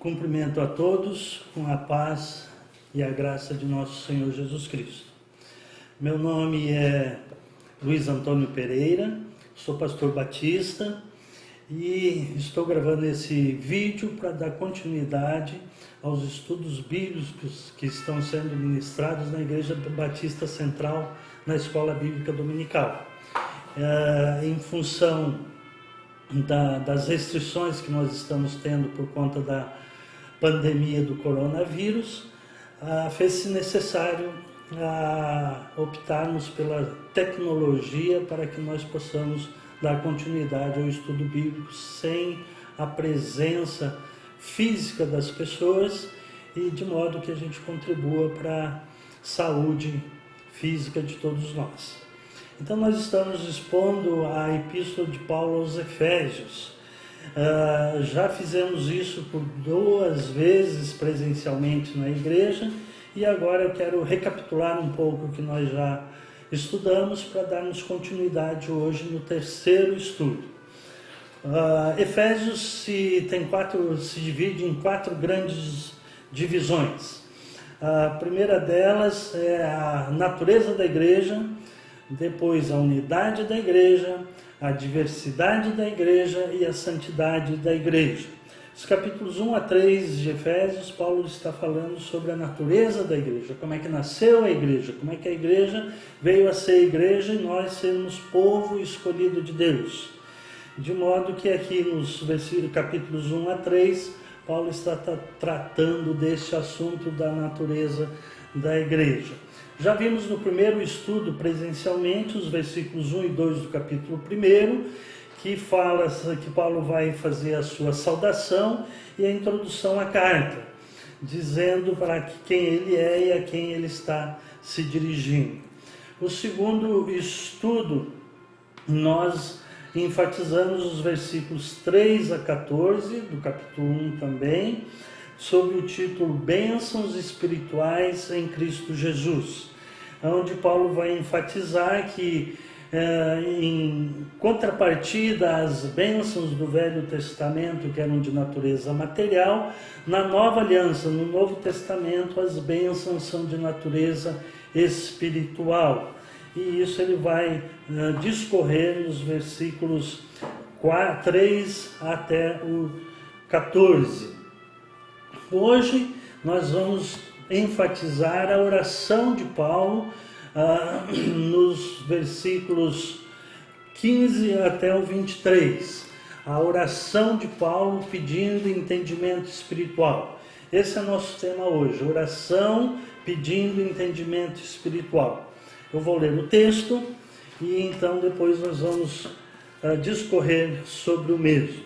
Cumprimento a todos com a paz e a graça de nosso Senhor Jesus Cristo. Meu nome é Luiz Antônio Pereira, sou pastor batista e estou gravando esse vídeo para dar continuidade aos estudos bíblicos que estão sendo ministrados na Igreja Batista Central, na Escola Bíblica Dominical. Em função das restrições que nós estamos tendo por conta da pandemia do coronavírus, fez-se necessário optarmos pela tecnologia para que nós possamos dar continuidade ao estudo bíblico sem a presença física das pessoas e de modo que a gente contribua para a saúde física de todos nós. Então nós estamos expondo a Epístola de Paulo aos Efésios. Já fizemos isso por 2 vezes presencialmente na igreja e agora eu quero recapitular um pouco o que nós já estudamos para darmos continuidade hoje no terceiro estudo. Efésios se divide em 4 grandes divisões. A primeira delas é a natureza da igreja, depois a unidade da igreja, a diversidade da igreja e a santidade da igreja. Os capítulos 1 a 3 de Efésios, Paulo está falando sobre a natureza da igreja, como é que nasceu a igreja, como é que a igreja veio a ser igreja e nós sermos povo escolhido de Deus. De modo que aqui nos capítulos 1 a 3, Paulo está tratando desse assunto da natureza da igreja. Já vimos no primeiro estudo presencialmente os versículos 1 e 2 do capítulo 1, que fala que Paulo vai fazer a sua saudação e a introdução à carta, dizendo para quem ele é e a quem ele está se dirigindo. O segundo estudo, nós enfatizamos os versículos 3 a 14, do capítulo 1 também, sob o título Bênçãos Espirituais em Cristo Jesus, onde Paulo vai enfatizar que, em contrapartida às bênçãos do Velho Testamento, que eram de natureza material, na Nova Aliança, no Novo Testamento, as bênçãos são de natureza espiritual. E isso ele vai discorrer nos versículos 3 até o 14. Hoje nós vamos enfatizar a oração de Paulo nos versículos 15 até o 23. A oração de Paulo pedindo entendimento espiritual. Esse é o nosso tema hoje, oração pedindo entendimento espiritual. Eu vou ler o texto e então depois nós vamos discorrer sobre o mesmo.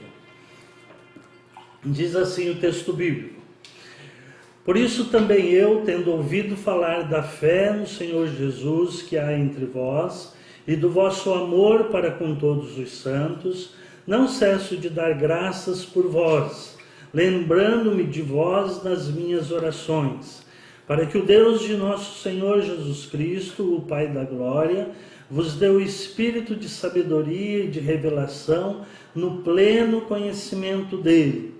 Diz assim o texto bíblico: Por isso também eu, tendo ouvido falar da fé no Senhor Jesus que há entre vós, e do vosso amor para com todos os santos, não cesso de dar graças por vós, lembrando-me de vós nas minhas orações, para que o Deus de nosso Senhor Jesus Cristo, o Pai da glória, vos dê o espírito de sabedoria e de revelação no pleno conhecimento dele,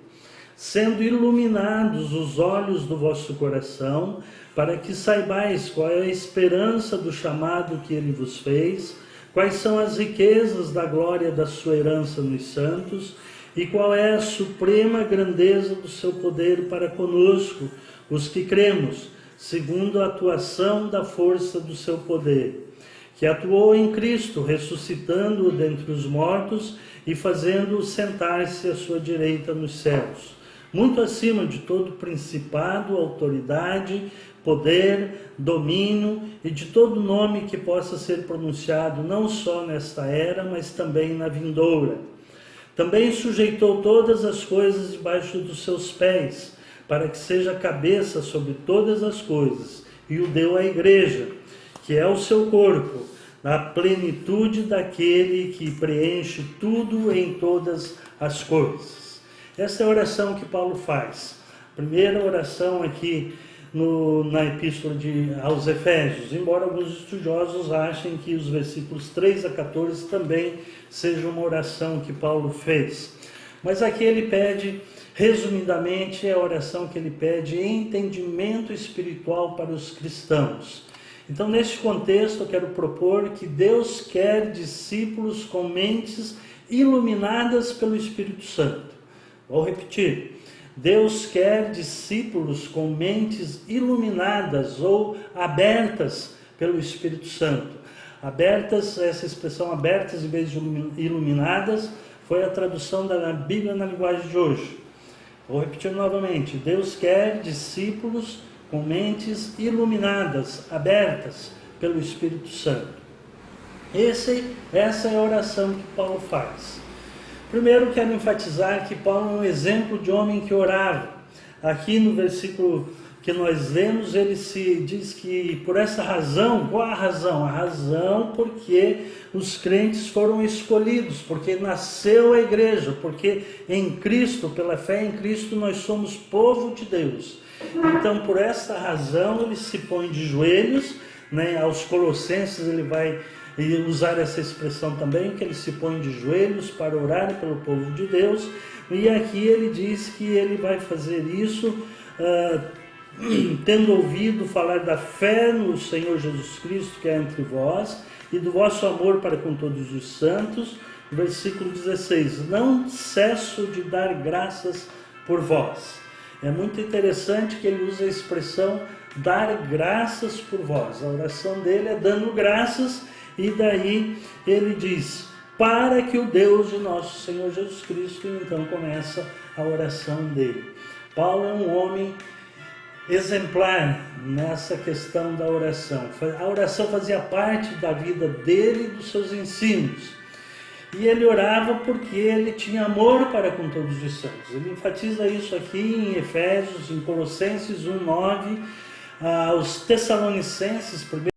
sendo iluminados os olhos do vosso coração, para que saibais qual é a esperança do chamado que ele vos fez, quais são as riquezas da glória da sua herança nos santos, e qual é a suprema grandeza do seu poder para conosco, os que cremos, segundo a atuação da força do seu poder, que atuou em Cristo, ressuscitando-o dentre os mortos e fazendo-o sentar-se à sua direita nos céus, muito acima de todo principado, autoridade, poder, domínio e de todo nome que possa ser pronunciado, não só nesta era, mas também na vindoura. Também sujeitou todas as coisas debaixo dos seus pés, para que seja cabeça sobre todas as coisas, e o deu à igreja, que é o seu corpo, na plenitude daquele que preenche tudo em todas as coisas. Essa é a oração que Paulo faz. Primeira oração aqui na Epístola aos Efésios, embora alguns estudiosos achem que os versículos 3 a 14 também sejam uma oração que Paulo fez. Mas aqui ele pede Resumidamente, é a oração que ele pede entendimento espiritual para os cristãos. Então, neste contexto, eu quero propor que Deus quer discípulos com mentes iluminadas pelo Espírito Santo. Vou repetir. Deus quer discípulos com mentes iluminadas ou abertas pelo Espírito Santo. Abertas, essa expressão abertas em vez de iluminadas, foi a tradução da Bíblia na linguagem de hoje. Vou repetir novamente. Deus quer discípulos com mentes iluminadas, abertas pelo Espírito Santo. Essa é a oração que Paulo faz. Primeiro, quero enfatizar que Paulo é um exemplo de homem que orava. Aqui no versículo que nós lemos, ele se diz que por essa razão, qual a razão? A razão porque os crentes foram escolhidos, porque nasceu a igreja, porque em Cristo, pela fé em Cristo, nós somos povo de Deus. Então, por essa razão, ele se põe de joelhos, né? Aos Colossenses ele vai usar essa expressão também, que ele se põe de joelhos para orar pelo povo de Deus, e aqui ele diz que ele vai fazer isso tendo ouvido falar da fé no Senhor Jesus Cristo que é entre vós, e do vosso amor para com todos os santos. Versículo 16, não cesso de dar graças por vós. É muito interessante que ele usa a expressão dar graças por vós. A oração dele é dando graças, e daí ele diz, para que o Deus de nosso Senhor Jesus Cristo, e então começa a oração dele. Paulo é um homem exemplar nessa questão da oração. A oração fazia parte da vida dele e dos seus ensinos. E ele orava porque ele tinha amor para com todos os santos. Ele enfatiza isso aqui em Efésios, em Colossenses 1:9, aos Tessalonicenses,